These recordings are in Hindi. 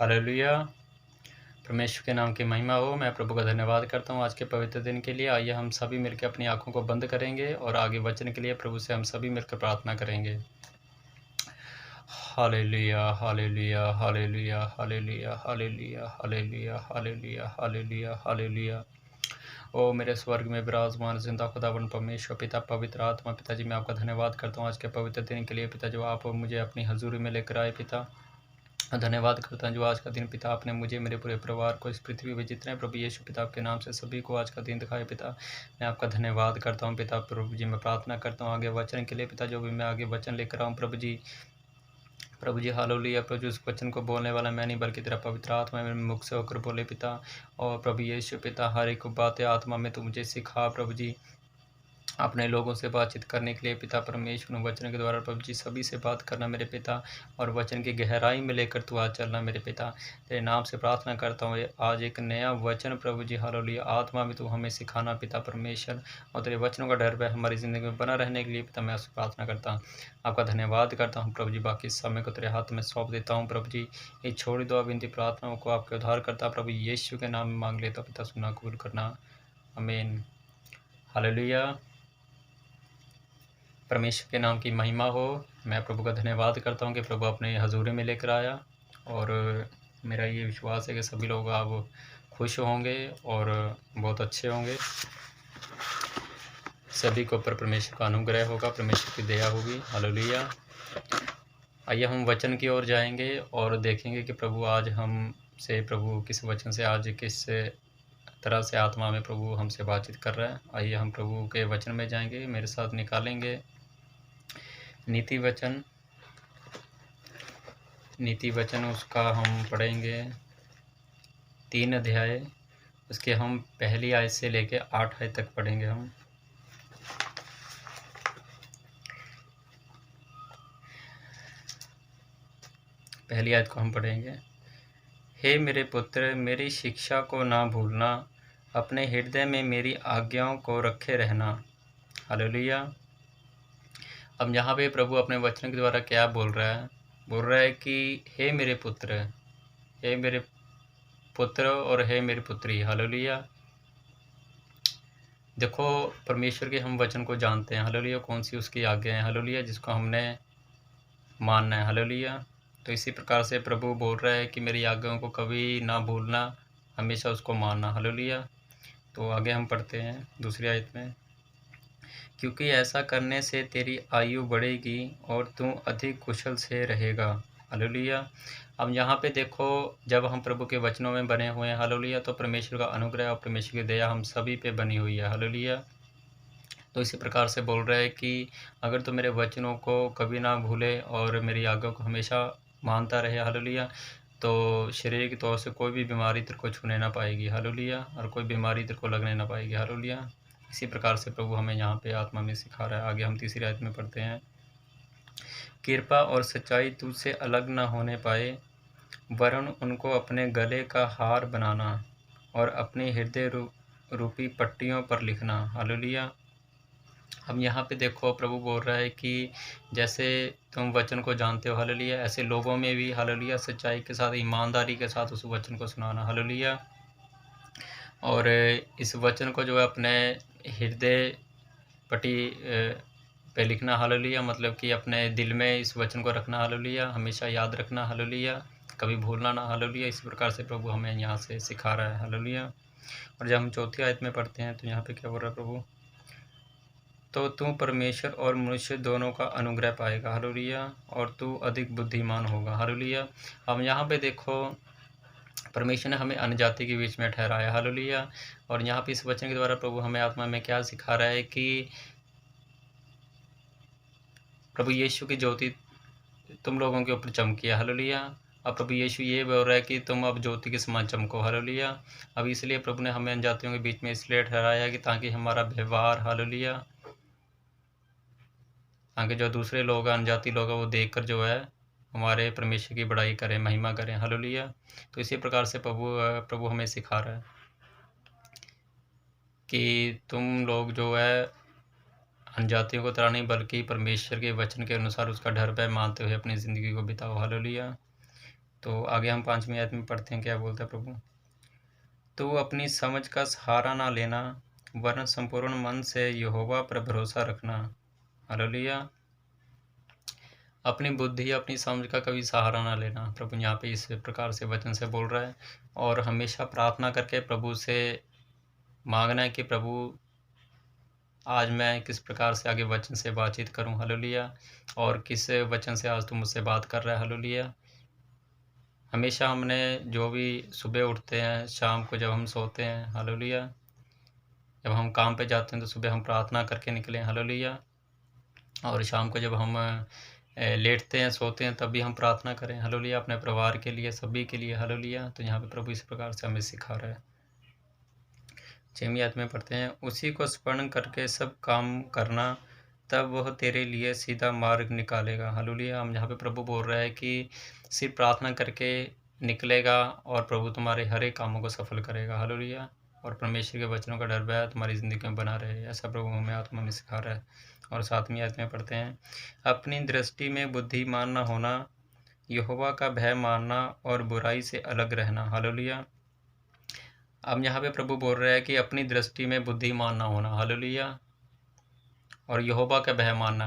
हालेलुया। परमेश्वर के नाम की महिमा हो। मैं प्रभु का धन्यवाद करता हूँ आज के पवित्र दिन के लिए। आइए हम सभी मिलकर अपनी आंखों को बंद करेंगे और आगे वचन के लिए प्रभु से हम सभी मिलकर प्रार्थना करेंगे। Hallelujah, hallelujah, hallelujah, hallelujah, hallelujah, hallelujah, hallelujah, hallelujah, hallelujah. ओ मेरे स्वर्ग में विराजमान जिंदा खुदावन परमेश्वर पिता पवित्र आत्मा, पिताजी मैं आपका धन्यवाद करता हूँ आज के पवित्र दिन के लिए पिता, जो आप मुझे अपनी हजूरी में लेकर आए पिता। धन्यवाद करता हूँ जो आज का दिन पिता आपने मुझे, मेरे पूरे परिवार को, इस पृथ्वी में जितने प्रभु यीशु पिता आपके नाम से सभी को आज का दिन दिखाए पिता। मैं आपका धन्यवाद करता हूँ पिता। प्रभु जी मैं प्रार्थना करता हूँ आगे वचन के लिए पिता, जो भी मैं आगे वचन लेकर आऊँ प्रभु जी हालेलुया। प्रभु जी उस वचन को बोलने वाला मैं नहीं बल्कि तेरा पवित्र आत्मा मेरे मुख से होकर बोले पिता। और प्रभु यीशु पिता हर एक बातें आत्मा में तू मुझे सिखा प्रभु जी, अपने लोगों से बातचीत करने के लिए पिता परमेश्वर वचन के द्वारा प्रभु जी सभी से बात करना मेरे पिता, और वचन की गहराई में लेकर तू आज चलना मेरे पिता। तेरे नाम से प्रार्थना करता हूँ आज एक नया वचन प्रभु जी हालेलुया आत्मा में तू हमें सिखाना पिता परमेश्वर, और तेरे वचनों का डर भय हमारी ज़िंदगी में बना रहने के लिए पिता मैं उससे प्रार्थना करता हूँ। आपका धन्यवाद करता हूँ प्रभु जी। बाकी समय को तेरे हाथ में सौंप देता हूँ प्रभु जी। ये छोड़ी दो विनती प्रार्थनाओं को आपके उद्धार करता प्रभु यीशु के नाम में मांग लेता पिता, सुना कबूल करना, आमीन। हालेलुया। परमेश्वर के नाम की महिमा हो। मैं प्रभु का धन्यवाद करता हूँ कि प्रभु अपने हजूरी में लेकर आया, और मेरा ये विश्वास है कि सभी लोग अब खुश होंगे और बहुत अच्छे होंगे। सभी के ऊपर परमेश्वर का अनुग्रह होगा, परमेश्वर की दया होगी। हालेलुया। आइए हम वचन की ओर जाएंगे और देखेंगे कि प्रभु आज हमसे, प्रभु किस वचन से, आज किस तरह से आत्मा में प्रभु हमसे बातचीत कर रहा है। आइए हम प्रभु के वचन में जाएंगे, मेरे साथ निकालेंगे नीति वचन उसका हम पढ़ेंगे 3 अध्याय, उसके हम पहली आयत से लेके 8 आयत तक पढ़ेंगे। हम पहली आयत को हम पढ़ेंगे। हे मेरे पुत्र, मेरी शिक्षा को ना भूलना, अपने हृदय में मेरी आज्ञाओं को रखे रहना। हालेलुया। अब यहाँ पे प्रभु अपने वचन के द्वारा क्या बोल रहा है? बोल रहा है कि हे मेरे पुत्र, हे मेरे पुत्र और हे मेरी पुत्री। हालेलुया। देखो परमेश्वर के हम वचन को जानते हैं। हालेलुया। कौन सी उसकी आज्ञा है? हालेलुया। जिसको हमने मानना है। हालेलुया। तो इसी प्रकार से प्रभु बोल रहा है कि मेरी आज्ञाओं को कभी ना भूलना, हमेशा उसको मानना। हालेलुया। तो आगे हम पढ़ते हैं दूसरी आयत में, क्योंकि ऐसा करने से तेरी आयु बढ़ेगी और तू अधिक कुशल से रहेगा। हालेलुया। अब यहाँ पे देखो, जब हम प्रभु के वचनों में बने हुए हैं हालेलुया, तो परमेश्वर का अनुग्रह और परमेश्वर की दया हम सभी पे बनी हुई है। हालेलुया। तो इसी प्रकार से बोल रहा है कि अगर तू मेरे वचनों को कभी ना भूले और मेरी आज्ञा को हमेशा मानता रहे हालेलुया, तो शरीर के तौर से कोई भी बीमारी तेरे को छूने ना पाएगी। हालेलुया। और कोई बीमारी तेरे को लगने ना पाएगी। हालेलुया। इसी प्रकार से प्रभु हमें यहाँ पे आत्मा में सिखा रहा है। आगे हम तीसरी आयत में पढ़ते हैं, कृपा और सच्चाई तुझसे अलग न होने पाए, वरन उनको अपने गले का हार बनाना और अपने हृदय रूपी पट्टियों पर लिखना। हालेलुया। अब यहाँ पे देखो प्रभु बोल रहा है कि जैसे तुम वचन को जानते हो हालेलुया, ऐसे लोगों में भी हालेलुया सच्चाई के साथ, ईमानदारी के साथ उस वचन को सुनाना। हालेलुया। और इस वचन को जो है अपने हृदय पट्टी पे लिखना। हालेलुया। मतलब कि अपने दिल में इस वचन को रखना। हालेलुया। हमेशा याद रखना। हालेलुया। कभी भूलना ना। हालेलुया। इस प्रकार से प्रभु हमें यहाँ से सिखा रहा है। हालेलुया। और जब हम चौथी आयत में पढ़ते हैं तो यहाँ पे क्या बोल रहा है प्रभु, तो तू परमेश्वर और मनुष्य दोनों का अनुग्रह पाएगा। हालेलुया। और तू अधिक बुद्धिमान होगा। हालेलुया। अब यहाँ पे देखो परमेश्वर ने हमें अन्य जाति के बीच में ठहराया। हालेलुया। और यहाँ पे इस वचन के द्वारा प्रभु हमें आत्मा में क्या सिखा रहा है कि प्रभु यीशु की ज्योति तुम लोगों के ऊपर चमकी है। हालेलुया। अब प्रभु यीशु ये बोल रहा है कि तुम अब ज्योति के समान चमको। हालेलुया। अब इसलिए प्रभु ने हमें अनजातियों के बीच में इसलिए ठहराया कि ताकि हमारा व्यवहार, हालेलुया, ताकि जो दूसरे लोग अनजाति लोग हैं वो देखकर जो है हमारे परमेश्वर की बड़ाई करें, महिमा करें। हालेलुया। तो इसी प्रकार से प्रभु हमें सिखा रहा है कि तुम लोग जो है अनजातियों को तरह नहीं बल्कि परमेश्वर के वचन के अनुसार उसका डर भय मानते हुए अपनी ज़िंदगी को बिताओ। हालेलुया। तो आगे हम 5वीं आयत में पढ़ते हैं, क्या बोलता है प्रभु। तो अपनी समझ का सहारा ना लेना, वरन संपूर्ण मन से यहोवा पर भरोसा रखना। हालेलुया। अपनी बुद्धि, अपनी समझ का कभी सहारा ना लेना। प्रभु यहाँ पे इस प्रकार से वचन से बोल रहा है। और हमेशा प्रार्थना करके प्रभु से मांगना है कि प्रभु आज मैं किस प्रकार से आगे वचन से बातचीत करूं। हालेलुया। और किस वचन से आज तुम मुझसे बात कर रहा है। हालेलुया। हमेशा हमने जो भी सुबह उठते हैं, शाम को जब हम सोते हैं, हालेलुया, जब हम काम पे जाते हैं तो सुबह हम प्रार्थना करके निकलें। हालेलुया। और शाम को जब हम लेटते हैं, सोते हैं, तब भी हम प्रार्थना करें। हालेलुया। अपने परिवार के लिए, सभी के लिए। हालेलुया। तो यहाँ पे प्रभु इस प्रकार से हमें सिखा रहा है। 6वीं आयत में पढ़ते हैं, उसी को स्मरण करके सब काम करना, तब वह तेरे लिए सीधा मार्ग निकालेगा। हालेलुया। हम यहाँ पे प्रभु बोल रहा है कि सिर्फ प्रार्थना करके निकलेगा और प्रभु तुम्हारे हर एक कामों को सफल करेगा। हालेलुया। और परमेश्वर के वचनों का डर भय तुम्हारी ज़िंदगी में बना रहे, ऐसा प्रभु हमें आत्मा में सिखा रहा है। और 7वीं आयत में पढ़ते हैं, अपनी दृष्टि में बुद्धिमान न होना, यहोवा का भय मानना और बुराई से अलग रहना। हालेलुया। अब यहाँ पे प्रभु बोल रहा है कि अपनी दृष्टि में बुद्धिमान ना होना। हालेलुया। और यहोवा का भय मानना।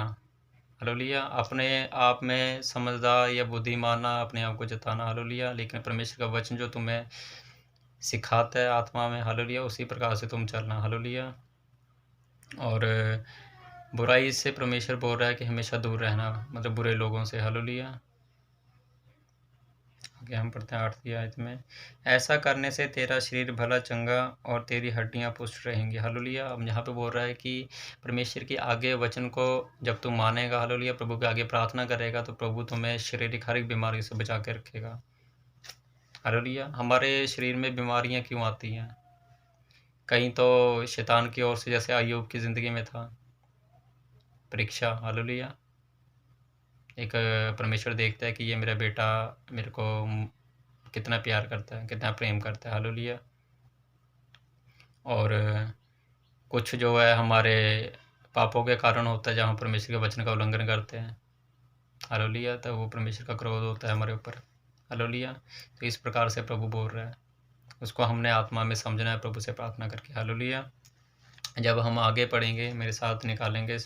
हालेलुया। अपने आप में समझदार या बुद्धिमान ना अपने आप को जताना। हालेलुया। लेकिन परमेश्वर का वचन जो तुम्हें सिखाता है आत्मा में, हालेलुया, उसी प्रकार से तुम चलना। हालेलुया। और बुराई से परमेश्वर बोल रहा है कि हमेशा दूर रहना, मतलब बुरे लोगों से। हालेलुया। आगे हम पढ़ते हैं 8वीं आयत में, ऐसा करने से तेरा शरीर भला चंगा और तेरी हड्डियां पुष्ट रहेंगी। हालेलुया। अब यहाँ पे बोल रहा है कि परमेश्वर के आगे वचन को जब तुम मानेगा, हालेलुया, प्रभु के आगे प्रार्थना करेगा, तो प्रभु तुम्हें शारीरिक हर एक बीमारी से बचा के रखेगा। हालेलुया। हमारे शरीर में बीमारियां क्यों आती हैं? कहीं तो शैतान की ओर से, जैसे अय्यूब की ज़िंदगी में था परीक्षा। हालेलुया। एक परमेश्वर देखता है कि ये मेरा बेटा मेरे को कितना प्यार करता है, कितना प्रेम करता है। हालेलुया। और कुछ जो है हमारे पापों के कारण होता है, जहाँ हम परमेश्वर के वचन का उल्लंघन करते हैं। हालेलुया। तो वो परमेश्वर का क्रोध होता है हमारे ऊपर। हालेलुया। तो इस प्रकार से प्रभु बोल रहा है, उसको हमने आत्मा में समझना है प्रभु से प्रार्थना करके। हालेलुया। जब हम आगे पढ़ेंगे, मेरे साथ निकालेंगे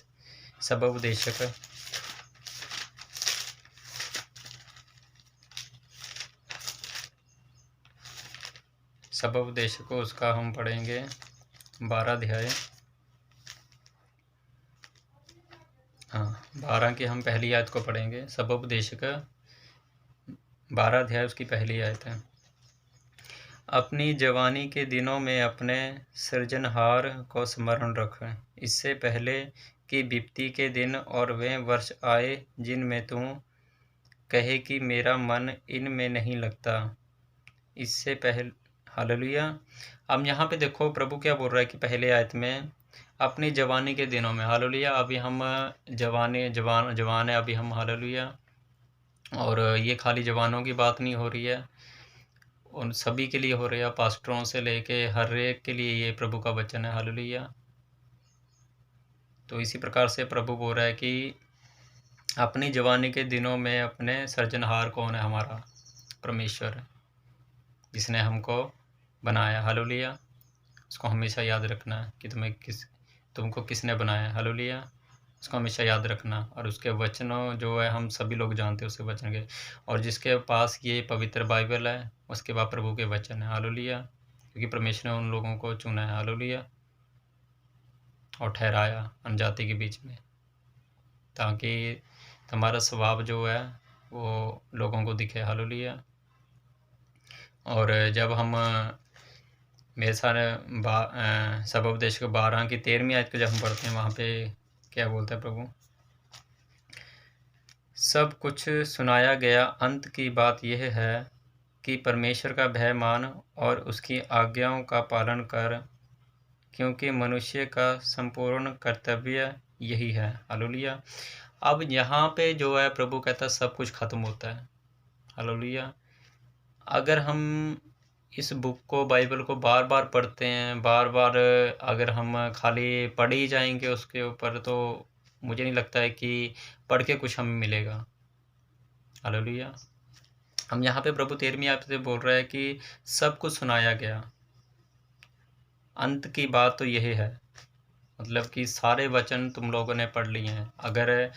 सबोपदेशक, सबोपदेशक को उसका हम पढ़ेंगे 12 अध्याय। हाँ, 12 की हम पहली आयत को पढ़ेंगे। सबोपदेशक 12 अध्याय उसकी पहली आयत है। अपनी जवानी के दिनों में अपने सृजनहार को स्मरण रख, इससे पहले कि विपत्ति के दिन और वे वर्ष आए जिनमें तू कहे कि मेरा मन इनमें नहीं लगता। इससे पहले, हालेलुया। अब यहाँ पे देखो प्रभु क्या बोल रहा है कि पहले आयत में अपनी जवानी के दिनों में। हालेलुया। अभी हम जवान है अभी हम। हालेलुया। और ये खाली जवानों की बात नहीं हो रही है, उन सभी के लिए हो रही है, पास्टरों से लेके हर एक के लिए ये प्रभु का वचन है। हालेलुया। तो इसी प्रकार से प्रभु बोल रहा है कि अपनी जवानी के दिनों में अपने सृजनहार कौन है? हमारा परमेश्वर, जिसने हमको बनाया। हालेलुया। उसको हमेशा याद रखना है कि तुमको किसने बनाया। हालेलुया। उसको हमेशा याद रखना। और उसके वचनों जो है हम सभी लोग जानते हैं उसके वचन के, और जिसके पास ये पवित्र बाइबल है उसके बाद प्रभु के वचन है। हालेलुया। क्योंकि परमेश्वर ने उन लोगों को चुना है। हालेलुया। और ठहराया अनजाति के बीच में, ताकि तुम्हारा स्वभाव जो है वो लोगों को दिखे। हालेलुया। और जब हम मेरे सारे सबोपदेश के 12 की 13वीं आयत को जब हम पढ़ते हैं, वहाँ पे क्या बोलता है प्रभु, सब कुछ सुनाया गया, अंत की बात यह है कि परमेश्वर का भय मान और उसकी आज्ञाओं का पालन कर, क्योंकि मनुष्य का संपूर्ण कर्तव्य यही है। हालेलुया। अब यहाँ पे जो है प्रभु कहता है सब कुछ खत्म होता है। हालेलुया। अगर हम इस बुक को, बाइबल को बार बार पढ़ते हैं, बार बार अगर हम खाली पढ़ ही जाएंगे उसके ऊपर, तो मुझे नहीं लगता है कि पढ़ के कुछ हमें मिलेगा। हालेलुया। हम यहाँ पे प्रभु 13वीं आयत से बोल रहा है कि सब कुछ सुनाया गया। अंत की बात तो यही है, मतलब कि सारे वचन तुम लोगों ने पढ़ लिए हैं। अगर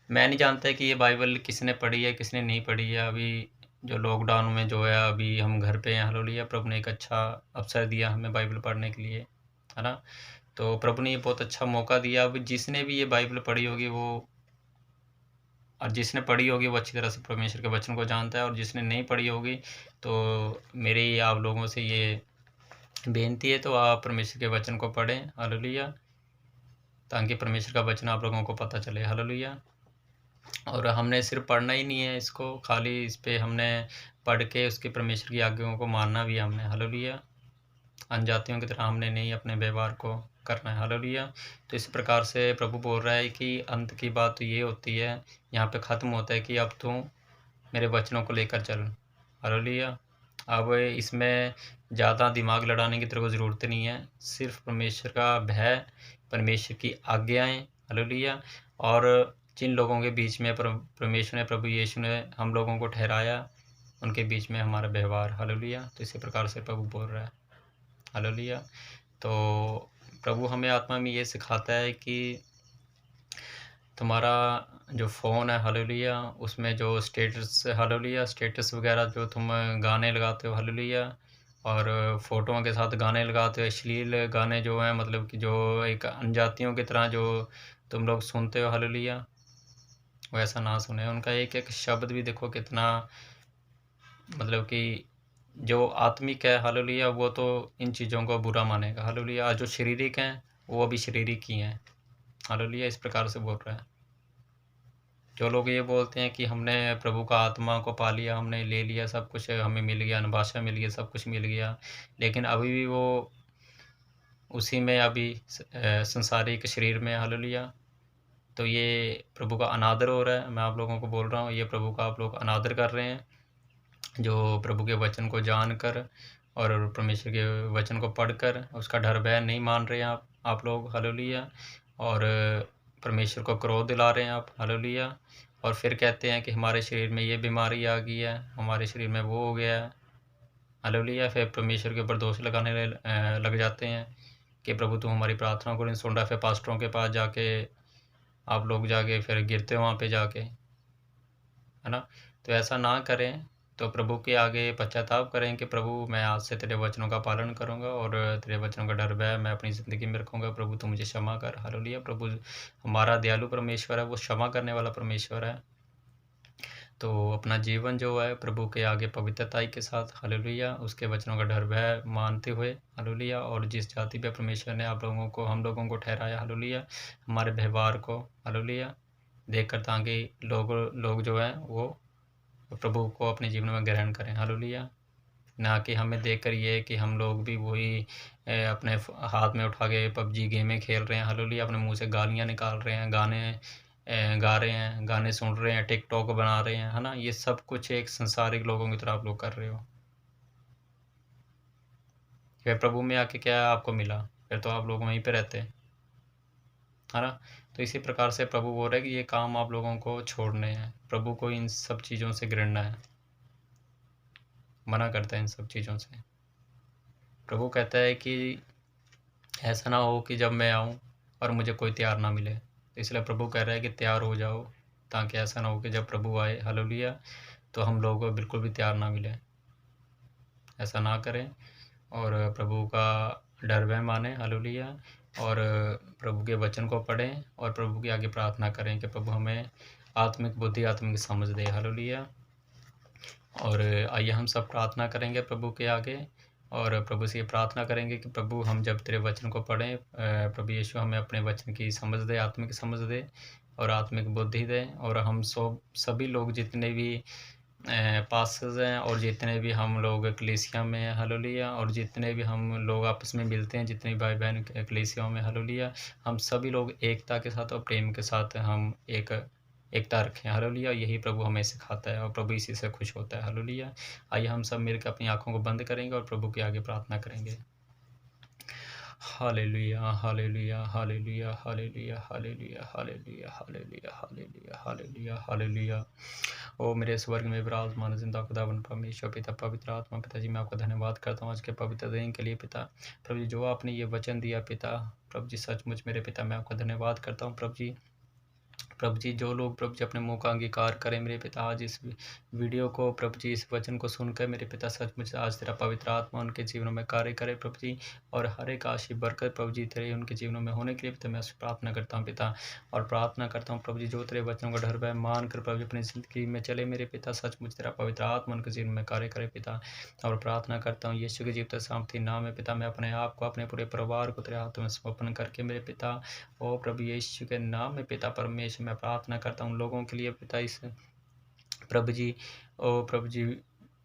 मैं नहीं जानता कि ये बाइबल किसने पढ़ी है किसने नहीं पढ़ी है। अभी जो लॉकडाउन में जो है, अभी हम घर पे हैं, हालेलुया, प्रभु ने एक अच्छा अवसर दिया हमें बाइबल पढ़ने के लिए, है ना। तो प्रभु ने ये बहुत अच्छा मौका दिया। अब जिसने भी ये बाइबल पढ़ी होगी वो, और जिसने पढ़ी होगी वो अच्छी तरह से परमेश्वर के वचन को जानता है, और जिसने नहीं पढ़ी होगी तो मेरी आप लोगों से ये बेनती है, तो आप परमेश्वर के वचन को पढ़ें, हालेलुया, ताकि परमेश्वर का वचन आप लोगों को पता चले, हालेलुया। और हमने सिर्फ पढ़ना ही नहीं है इसको, खाली इस पे हमने पढ़ के उसके परमेश्वर की आज्ञाओं को मानना भी है हमने, हालेलुया। अनजातियों की तरह हमने नहीं अपने व्यवहार को करना है, हालेलुया। तो इस प्रकार से प्रभु बोल रहा है कि अंत की बात तो ये होती है, यहाँ पे ख़त्म होता है कि अब तू मेरे वचनों को लेकर चल, हालेलुया। अब इसमें ज़्यादा दिमाग लड़ाने की तेरे को ज़रूरत नहीं है, सिर्फ परमेश्वर का भय, परमेश्वर की आज्ञाएँ, हालेलुया। और जिन लोगों के बीच में परमेश्वर ने, प्रभु यीशु ने हम लोगों को ठहराया, उनके बीच में हमारा व्यवहार, हालेलुया। तो इसी प्रकार से प्रभु बोल रहा है, हालेलुया। तो प्रभु हमें आत्मा में ये सिखाता है कि तुम्हारा जो फ़ोन है, हालेलुया, उसमें जो स्टेटस, हालेलुया, स्टेटस वगैरह जो तुम गाने लगाते हो, हालेलुया, और फ़ोटोओं के साथ गाने लगाते हो, अश्लील गाने जो हैं, मतलब कि जो एक अनजातियों की तरह जो तुम लोग सुनते हो, हालेलुया, वैसा ना सुने। उनका एक एक शब्द भी देखो कितना, मतलब कि जो आत्मिक है, हालेलुया, वो तो इन चीज़ों को बुरा मानेगा, हालेलुया। जो शारीरिक हैं वो भी शारीरिक ही हैं, हालेलुया। इस प्रकार से बोल रहा है। जो लोग ये बोलते हैं कि हमने प्रभु का आत्मा को पा लिया, हमने ले लिया, सब कुछ हमें मिल गया, भाषा मिल गई, सब कुछ मिल गया, लेकिन अभी भी वो उसी में अभी संसारिक शरीर में, हालेलुया। तो ये प्रभु का अनादर हो रहा है। मैं आप लोगों को बोल रहा हूँ, ये प्रभु का आप लोग अनादर कर रहे हैं, जो प्रभु के वचन को जानकर और परमेश्वर के वचन को पढ़कर उसका डर भय नहीं मान रहे हैं आप लोग, हालेलुया। और परमेश्वर को क्रोध दिला रहे हैं आप, हालेलुया। और फिर कहते हैं कि हमारे शरीर में ये बीमारी आ गई है, हमारे शरीर में वो हो गया है, हालेलुया। फिर परमेश्वर के ऊपर दोष लगाने लग जाते हैं कि प्रभु तुम हमारी प्रार्थना को नहीं सुन रहा। फिर पास्टरों के पास जाके आप लोग जाके फिर गिरते हो वहाँ पे जाके, है ना। तो ऐसा ना करें, तो प्रभु के आगे पश्चाताप करें कि प्रभु मैं आज से तेरे वचनों का पालन करूंगा और तेरे वचनों का डर भय मैं अपनी ज़िंदगी में रखूंगा। प्रभु तू मुझे क्षमा कर, हालेलुया। प्रभु हमारा दयालु परमेश्वर है, वो क्षमा करने वाला परमेश्वर है। तो अपना जीवन जो है प्रभु के आगे पवित्रताई के साथ, हालेलुया, उसके वचनों का डर भय मानते हुए, हालेलुया। और जिस जाति पे परमेश्वर ने आप लोगों को, हम लोगों को ठहराया, हालेलुया, हमारे व्यवहार को, हालेलुया, देखकर, ताकि लोग जो हैं वो प्रभु को अपने जीवन में ग्रहण करें, हालेलुया। ना कि हमें देखकर ये कि हम लोग भी वही अपने हाथ में उठा के पबजी गेमें खेल रहे हैं, हालेलुया, अपने मुंह से गालियाँ निकाल रहे हैं, गाने गा रहे हैं, गाने सुन रहे हैं, टिकटॉक बना रहे हैं, है ना। ये सब कुछ एक संसारिक लोगों की तरह आप लोग कर रहे हो। फिर प्रभु में आके क्या आपको मिला? फिर तो आप लोग वहीं पे रहते, है ना। तो इसी प्रकार से प्रभु बोल रहे हैं कि ये काम आप लोगों को छोड़ने हैं। प्रभु को इन सब चीज़ों से घृणा है, मना करता है इन सब चीज़ों से। प्रभु कहता है कि ऐसा ना हो कि जब मैं आऊँ और मुझे कोई तैयार ना मिले। तो इसलिए प्रभु कह रहा है कि तैयार हो जाओ, ताकि ऐसा ना हो कि जब प्रभु आए, हालेलुया, तो हम लोगों को बिल्कुल भी तैयार ना मिले। ऐसा ना करें और प्रभु का डर भय माने, हालेलुया। और प्रभु के वचन को पढ़ें और प्रभु के आगे प्रार्थना करें कि प्रभु हमें आत्मिक बुद्धि, आत्मिक समझ दे, हालेलुया। और आइए हम सब प्रार्थना करेंगे प्रभु के आगे, और प्रभु से ये प्रार्थना करेंगे कि प्रभु हम जब तेरे वचन को पढ़ें, प्रभु यीशु हमें अपने वचन की समझ दे, आत्मिक समझ दे और आत्मिक बुद्धि दे। और हम सभी लोग जितने भी पास्टर्स हैं और जितने भी हम लोग कलीसिया में हैं, हालेलुया, और जितने भी हम लोग आपस में मिलते हैं, जितने भाई बहन कलीसियाओं में, हालेलुया, हम सभी लोग एकता के साथ और प्रेम के साथ हम एकता रखें, हालेलुया। यही प्रभु हमें सिखाता है और प्रभु इसी से खुश होता है, हालेलुया। आइए हम सब मिलकर अपनी आंखों को बंद करेंगे और प्रभु के आगे प्रार्थना करेंगे। Hallelujah, hallelujah, hallelujah, hallelujah, hallelujah, hallelujah, hallelujah, hallelujah, hallelujah, hallelujah. ओ मेरे स्वर्ग में विराजमान जिंदा खुदावन परमेश्वर पिता पवित्र आत्मा पिताजी, मैं आपका धन्यवाद करता हूँ आज के पवित्र दिन के लिए पिता। प्रभु जी, जो आपने ये वचन दिया पिता, प्रभु जी सचमुच मेरे पिता मैं आपका धन्यवाद करता हूँ। प्रभु जी जो लोग प्रभु जी अपने मुँह का अंगीकार करें मेरे पिता, आज इस वीडियो को प्रभु जी इस वचन को सुनकर मेरे पिता सचमुच आज तेरा पवित्र आत्मा उनके जीवनों में कार्य करे प्रभु जी, और हर एक आशीष बरकत प्रभु जी तेरे उनके जीवनों में होने के लिए पिता मैं उससे प्रार्थना करता हूँ पिता। और प्रार्थना करता हूँ प्रभु जी जो तेरे वचनों का डर भय मान कर प्रभु जी अपनी ज़िंदगी में चले मेरे पिता, सचमुच तेरा पवित्र आत्मा उनके जीवन में कार्य करे पिता। और प्रार्थना करता हूँ यीशु के जीवित सामर्थी नाम में पिता, मैं अपने आप को अपने पूरे परिवार को तेरे हाथों में समर्पण करके मेरे पिता, ओ प्रभु यीशु के नाम में पिता परमेश्वर मैं प्रार्थना करता हूँ लोगों के लिए पिता, इस प्रभु जी ओ प्रभु जी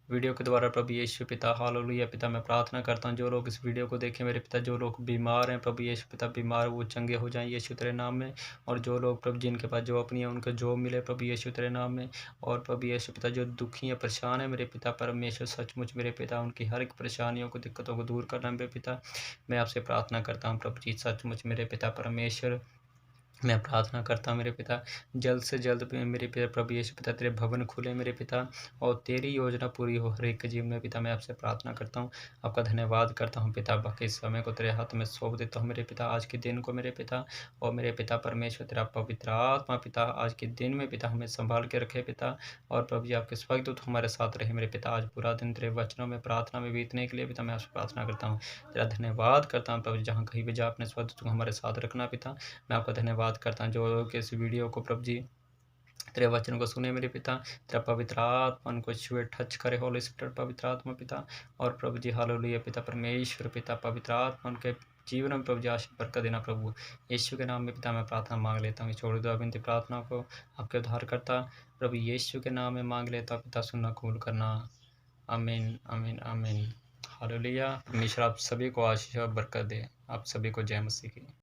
वीडियो के द्वारा प्रभु यीशु पिता हालेलुया पिता, मैं प्रार्थना करता हूँ जो लोग इस वीडियो को देखें मेरे पिता, जो लोग बीमार हैं प्रभु यीशु पिता, बीमार वो चंगे हो जाएं यीशु तेरे नाम में। और जो लोग प्रभु जिनके पास जॉब नहीं है उनको जॉब मिले प्रभु यीशु तेरे नाम में। और प्रभु यीशु पिता जो दुखी है परेशान है मेरे पिता परमेश्वर, सचमुच मेरे पिता उनकी हर एक परेशानियों को दिक्कतों को दूर करना मेरे पिता, मैं आपसे प्रार्थना करता हूँ प्रभु जी सचमुच मेरे पिता परमेश्वर। मैं प्रार्थना करता हूँ मेरे पिता, जल्द से जल्द मेरे पिता प्रभु यीशु पिता तेरे भवन खुले मेरे पिता, और तेरी योजना पूरी हो हर एक के जीवन में पिता, मैं आपसे प्रार्थना करता हूँ। आपका धन्यवाद करता हूँ पिता, बाकी इस समय को तेरे हाथ में सौंप देता हूँ मेरे पिता, आज के दिन को मेरे पिता। और मेरे पिता परमेश्वर तेरा पवित्र आत्मा पिता आज के दिन में पिता हमें संभाल के रखे पिता। और प्रभु जी आपके स्वर्गदूत हमारे साथ रहे मेरे पिता, आज पूरा दिन तेरे वचनों में प्रार्थना में बीतने के लिए पिता मैं आपसे प्रार्थना करता हूँ। तेरा धन्यवाद करता हूँ प्रभु जी, जहाँ कहीं भी जा अपने स्वर्गदूत को हमारे साथ रखना पिता। मैं आपका धन्यवाद करता हूँ जो लोग इस वीडियो को प्रभु जी तेरे वचन को सुने मेरे पिता, तेरा पवित्र आत्मा उनको छुए टच करे होली स्पिरिट पवित्र आत्मा पिता। और प्रभु जी हालेलुया पिता परमेश्वर पिता पवित्र आत्मा उनके जीवन में प्रभु जी आशीष बरकत देना प्रभु यीशु के नाम में पिता मैं प्रार्थना मांग लेता हूँ। छोड़ दो विनती प्रार्थना को आपके उद्धार करता प्रभु यीशु के नाम में मांग लेता पिता, सुनना कबूल करना। आमीन आमीन आमीन। हालेलुया। परमेश्वर आप सभी को आशीष और बरकत दे। आप सभी को जय मसीह की।